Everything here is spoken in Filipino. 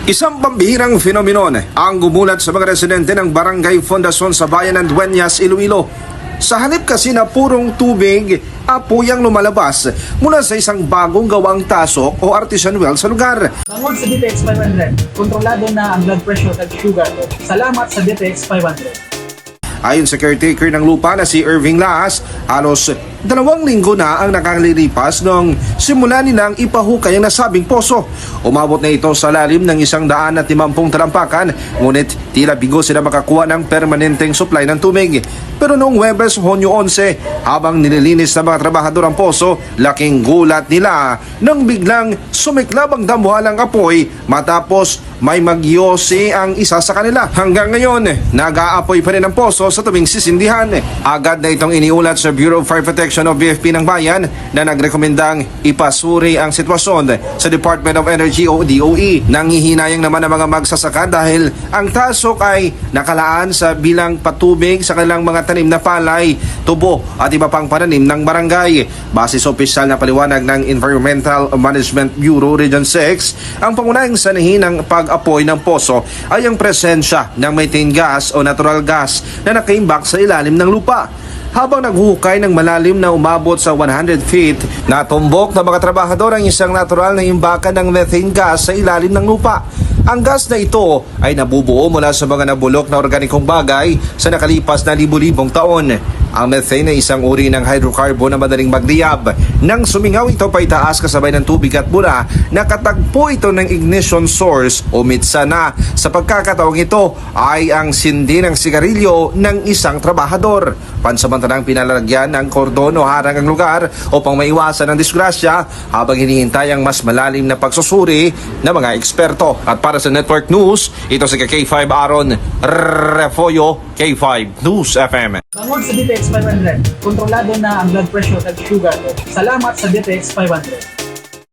Isang pambihirang phenomenon ang gumulat sa mga residente ng Barangay Fundacion sa bayan ng Dueñas, Iloilo. Sa halip kasi na purong tubig, apoy ang lumalabas mula sa isang bagong gawang tasok o artisan well sa lugar. Tungkol sa DTX 500, kontrolado na ang blood pressure at sugar ko. Salamat sa DTX 500. Ayon sa caretaker ng lupa na si Irving Laas, halos 2 linggo na ang nakalilipas nung simula nilang ipahukay ang nasabing poso. Umabot na ito sa lalim ng 150 talampakan, ngunit tila bigo sila makakuha ng permanenteng supply ng tubig. Pero noong Huwebes, Hunyo 11, habang nililinis ng mga trabahador ang poso, laking gulat nila nang biglang sumiklab ang dambuhalang apoy matapos may magyosi ang isa sa kanila. Hanggang ngayon, nag-aapoy pa rin ang poso sa tuwing sisindihan. Agad na itong iniulat sa Bureau of Fire Protection o BFP ng bayan na nagrekomendang ipasuri ang sitwasyon sa Department of Energy o DOE. Nangihinayang naman ang mga magsasaka dahil ang tasok ay nakalaan sa bilang patubig sa kanilang mga tanim na palay, tubo at iba pang pananim ng barangay. Base sa opisyal na paliwanag ng Environmental Management Bureau Region 6, ang pangunahing sanhi ng pag-apoy ng poso ay ang presensya ng methane gas o natural gas na nakaimbak sa ilalim ng lupa. Habang naghuhukay ng malalim na umabot sa 100 feet, natumbok ng mga trabahador ang isang natural na imbakan ng methane gas sa ilalim ng lupa. Ang gas na ito ay nabubuo mula sa mga nabulok na organikong bagay sa nakalipas na libu-libong taon. Ang methane ay isang uri ng hydrocarbon na madaling magliyab. Nang sumingaw ito pa itaas kasabay ng tubig at bura, nakatagpo ito ng ignition source o mitsa na sa pagkakataong ito ay ang sindi ng sigarilyo ng isang trabahador. Pansamantalang pinalalagyan ng kordon o harang ang lugar upang maiwasan ang disgrasya habang hinihintay ang mas malalim na pagsusuri ng mga eksperto. At para sa Network News, ito si K5 Aaron Refoyo, K5 News FM. Tungkol sa DTX 500, kontrolado na ang blood pressure at sugar ko. Salamat sa DTX 500.